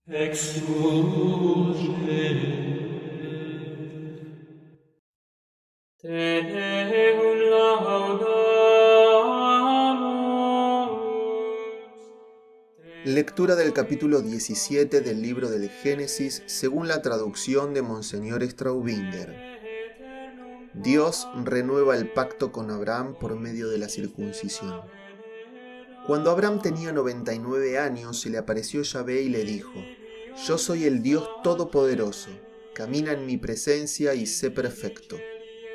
Exulge te Deum laudamus. Lectura del capítulo 17 del libro del Génesis según la traducción de Monseñor Straubinger. Dios renueva el pacto con Abraham por medio de la circuncisión. Cuando Abraham tenía 99 años, se le apareció Yahvé y le dijo: Yo soy el Dios Todopoderoso, camina en mi presencia y sé perfecto.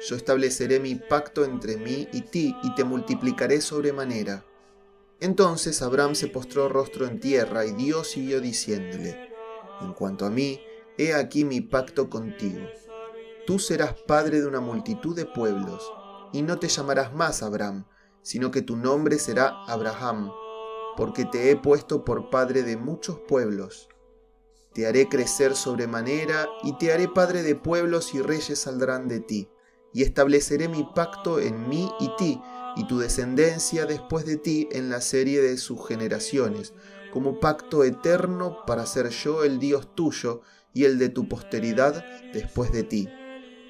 Yo estableceré mi pacto entre mí y ti y te multiplicaré sobremanera. Entonces Abraham se postró rostro en tierra y Dios siguió diciéndole: En cuanto a mí, he aquí mi pacto contigo. Tú serás padre de una multitud de pueblos, y no te llamarás más Abraham, sino que tu nombre será Abraham, porque te he puesto por padre de muchos pueblos. Te haré crecer sobremanera, y te haré padre de pueblos, y reyes saldrán de ti. Y estableceré mi pacto en mí y ti, y tu descendencia después de ti en la serie de sus generaciones, como pacto eterno para ser yo el Dios tuyo y el de tu posteridad después de ti.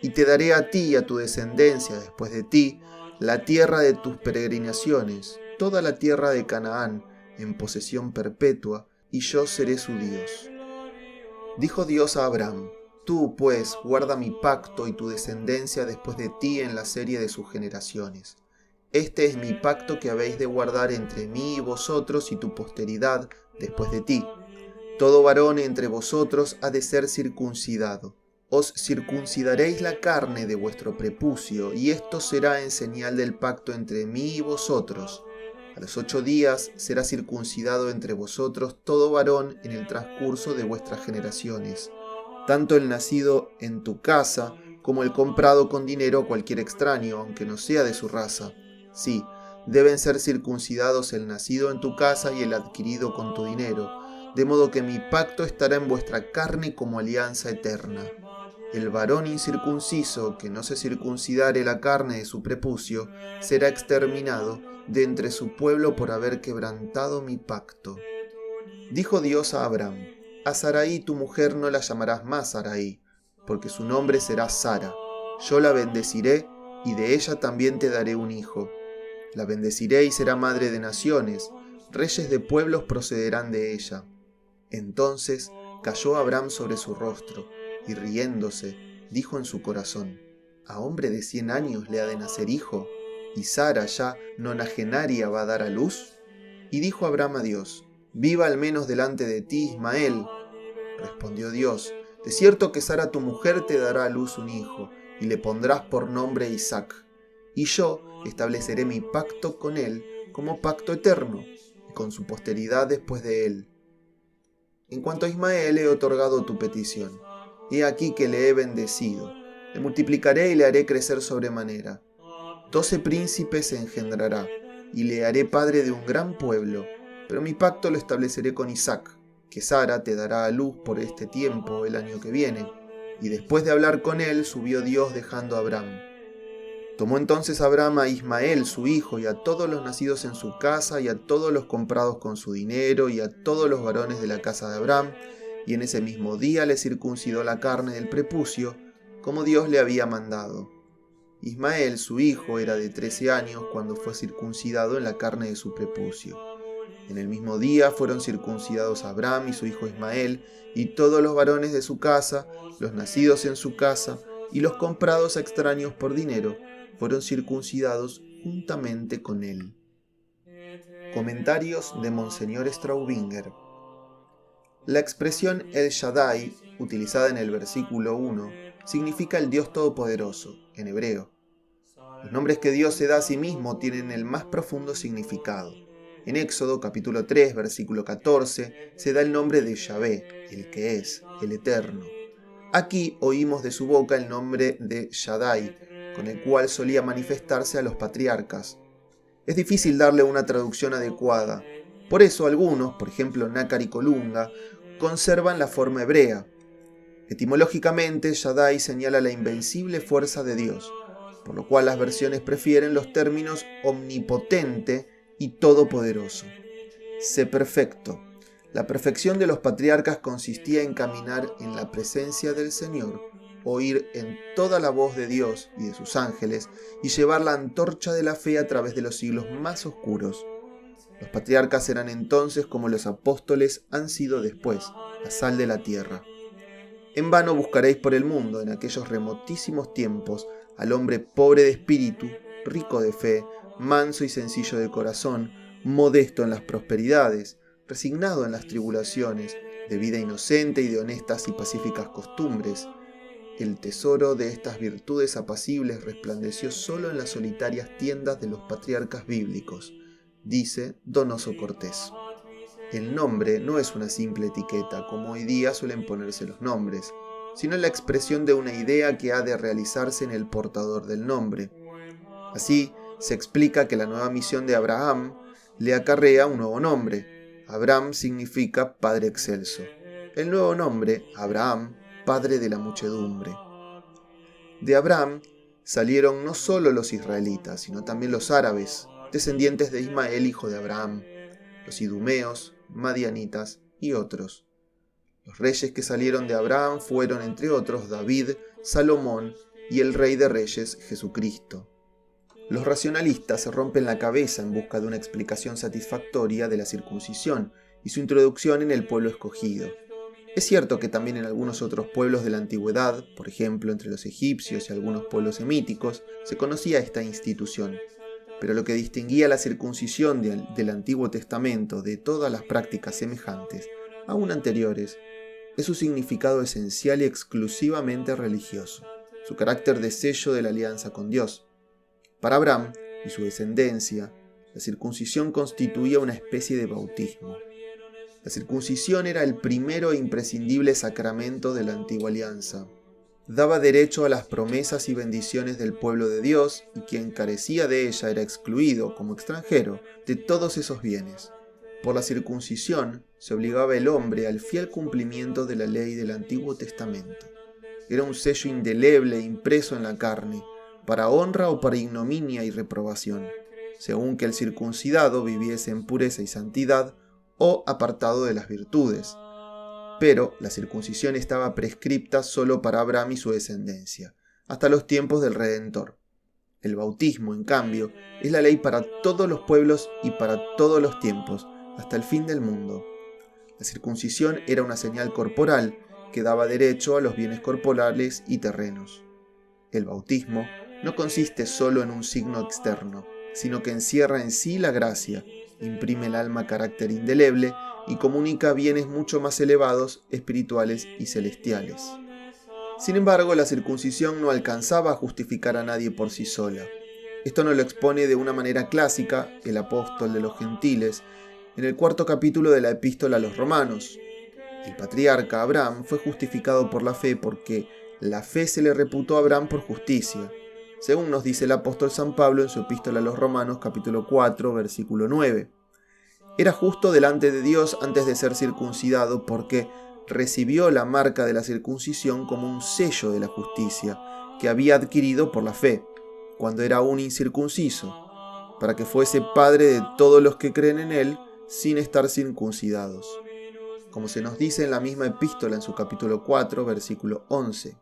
Y te daré a ti y a tu descendencia después de ti la tierra de tus peregrinaciones, toda la tierra de Canaán, en posesión perpetua, y yo seré su Dios. Dijo Dios a Abraham: Tú, pues, guarda mi pacto y tu descendencia después de ti en la serie de sus generaciones. Este es mi pacto que habéis de guardar entre mí y vosotros y tu posteridad después de ti. Todo varón entre vosotros ha de ser circuncidado. Os circuncidaréis la carne de vuestro prepucio, y esto será en señal del pacto entre mí y vosotros. A los 8 días será circuncidado entre vosotros todo varón en el transcurso de vuestras generaciones, tanto el nacido en tu casa como el comprado con dinero a cualquier extraño, aunque no sea de su raza. Sí, deben ser circuncidados el nacido en tu casa y el adquirido con tu dinero, de modo que mi pacto estará en vuestra carne como alianza eterna. El varón incircunciso que no se circuncidare la carne de su prepucio será exterminado de entre su pueblo por haber quebrantado mi pacto. Dijo Dios a Abraham: A Sarai tu mujer no la llamarás más Sarai, porque su nombre será Sara. Yo la bendeciré y de ella también te daré un hijo. La bendeciré y será madre de naciones, reyes de pueblos procederán de ella. Entonces cayó Abraham sobre su rostro, y riéndose, dijo en su corazón: ¿A hombre de 100 años le ha de nacer hijo? ¿Y Sara ya nonagenaria va a dar a luz? Y dijo Abraham a Dios: Viva al menos delante de ti Ismael. Respondió Dios: De cierto que Sara tu mujer te dará a luz un hijo, y le pondrás por nombre Isaac. Y yo estableceré mi pacto con él como pacto eterno, y con su posteridad después de él. En cuanto a Ismael, he otorgado tu petición. He aquí que le he bendecido. Le multiplicaré y le haré crecer sobremanera. 12 príncipes engendrará, y le haré padre de un gran pueblo. Pero mi pacto lo estableceré con Isaac, que Sara te dará a luz por este tiempo el año que viene. Y después de hablar con él, subió Dios dejando a Abraham. Tomó entonces Abraham a Ismael su hijo, y a todos los nacidos en su casa, y a todos los comprados con su dinero, y a todos los varones de la casa de Abraham, y en ese mismo día le circuncidó la carne del prepucio, como Dios le había mandado. Ismael su hijo era de 13 años cuando fue circuncidado en la carne de su prepucio. En el mismo día fueron circuncidados Abraham y su hijo Ismael, y todos los varones de su casa, los nacidos en su casa, y los comprados a extraños por dinero, fueron circuncidados juntamente con él. Comentarios de Monseñor Straubinger. La expresión El Shaddai, utilizada en el versículo 1, significa el Dios Todopoderoso, en hebreo. Los nombres que Dios se da a sí mismo tienen el más profundo significado. En Éxodo capítulo 3, versículo 14, se da el nombre de Yahvé, el que es, el eterno. Aquí oímos de su boca el nombre de Shaddai, con el cual solía manifestarse a los patriarcas. Es difícil darle una traducción adecuada. Por eso algunos, por ejemplo Nácar y Colunga, conservan la forma hebrea. Etimológicamente, Shaddai señala la invencible fuerza de Dios, por lo cual las versiones prefieren los términos omnipotente y todopoderoso. Sé perfecto. La perfección de los patriarcas consistía en caminar en la presencia del Señor, oír en toda la voz de Dios y de sus ángeles y llevar la antorcha de la fe a través de los siglos más oscuros. Los patriarcas eran entonces como los apóstoles han sido después, la sal de la tierra. En vano buscaréis por el mundo en aquellos remotísimos tiempos al hombre pobre de espíritu, rico de fe, manso y sencillo de corazón, modesto en las prosperidades, resignado en las tribulaciones, de vida inocente y de honestas y pacíficas costumbres. El tesoro de estas virtudes apacibles resplandeció solo en las solitarias tiendas de los patriarcas bíblicos, dice Donoso Cortés. El nombre no es una simple etiqueta, como hoy día suelen ponerse los nombres, sino la expresión de una idea que ha de realizarse en el portador del nombre. Así, se explica que la nueva misión de Abraham le acarrea un nuevo nombre. Abraham significa Padre Excelso. El nuevo nombre, Abraham, Padre de la muchedumbre. De Abraham salieron no solo los israelitas, sino también los árabes, descendientes de Ismael, hijo de Abraham, los idumeos, madianitas y otros. Los reyes que salieron de Abraham fueron, entre otros, David, Salomón y el Rey de Reyes, Jesucristo. Los racionalistas se rompen la cabeza en busca de una explicación satisfactoria de la circuncisión y su introducción en el pueblo escogido. Es cierto que también en algunos otros pueblos de la antigüedad, por ejemplo entre los egipcios y algunos pueblos semíticos, se conocía esta institución. Pero lo que distinguía la circuncisión del Antiguo Testamento de todas las prácticas semejantes, aún anteriores, es su significado esencial y exclusivamente religioso, su carácter de sello de la alianza con Dios. Para Abraham y su descendencia, la circuncisión constituía una especie de bautismo. La circuncisión era el primero e imprescindible sacramento de la antigua alianza. Daba derecho a las promesas y bendiciones del pueblo de Dios, y quien carecía de ella era excluido, como extranjero, de todos esos bienes. Por la circuncisión se obligaba el hombre al fiel cumplimiento de la ley del Antiguo Testamento. Era un sello indeleble impreso en la carne, para honra o para ignominia y reprobación, según que el circuncidado viviese en pureza y santidad o apartado de las virtudes. Pero la circuncisión estaba prescripta solo para Abraham y su descendencia, hasta los tiempos del Redentor. El bautismo, en cambio, es la ley para todos los pueblos y para todos los tiempos, hasta el fin del mundo. La circuncisión era una señal corporal que daba derecho a los bienes corporales y terrenos. El bautismo no consiste solo en un signo externo, sino que encierra en sí la gracia, imprime al alma carácter indeleble y comunica bienes mucho más elevados, espirituales y celestiales. Sin embargo, la circuncisión no alcanzaba a justificar a nadie por sí sola. Esto nos lo expone de una manera clásica el apóstol de los gentiles en el 4 capítulo de la epístola a los Romanos. El patriarca Abraham fue justificado por la fe porque la fe se le reputó a Abraham por justicia, según nos dice el apóstol San Pablo en su epístola a los Romanos capítulo 4 versículo 9. Era justo delante de Dios antes de ser circuncidado porque recibió la marca de la circuncisión como un sello de la justicia que había adquirido por la fe, cuando era aún incircunciso, para que fuese padre de todos los que creen en él sin estar circuncidados, como se nos dice en la misma epístola en su capítulo 4, versículo 11.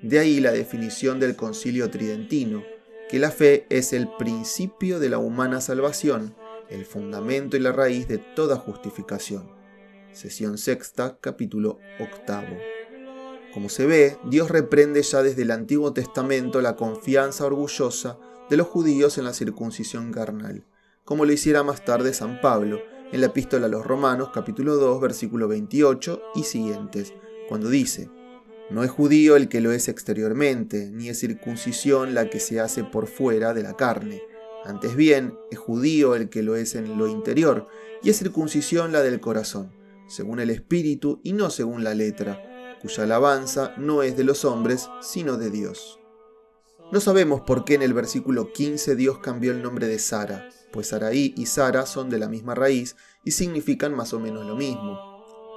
De ahí la definición del Concilio Tridentino, que la fe es el principio de la humana salvación, el fundamento y la raíz de toda justificación. Sesión sexta, capítulo 8. Como se ve, Dios reprende ya desde el Antiguo Testamento la confianza orgullosa de los judíos en la circuncisión carnal, como lo hiciera más tarde San Pablo en la epístola a los Romanos, capítulo 2, versículo 28 y siguientes, cuando dice: no es judío el que lo es exteriormente, ni es circuncisión la que se hace por fuera de la carne. Antes bien, es judío el que lo es en lo interior, y es circuncisión la del corazón, según el espíritu y no según la letra, cuya alabanza no es de los hombres, sino de Dios. No sabemos por qué en el versículo 15 Dios cambió el nombre de Sara, pues Sarai y Sara son de la misma raíz y significan más o menos lo mismo: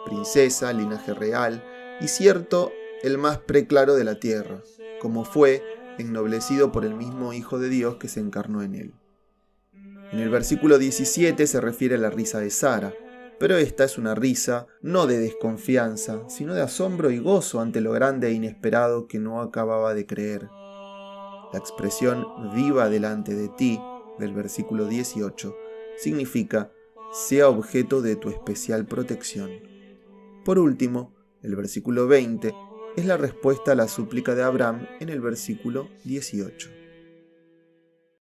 princesa, linaje real y cierto, el más preclaro de la tierra, como fue ennoblecido por el mismo Hijo de Dios que se encarnó en él. En el versículo 17 se refiere a la risa de Sara. Pero esta es una risa no de desconfianza, sino de asombro y gozo ante lo grande e inesperado que no acababa de creer. La expresión viva delante de ti, del versículo 18, significa sea objeto de tu especial protección. Por último, el versículo 20 es la respuesta a la súplica de Abraham en el versículo 18.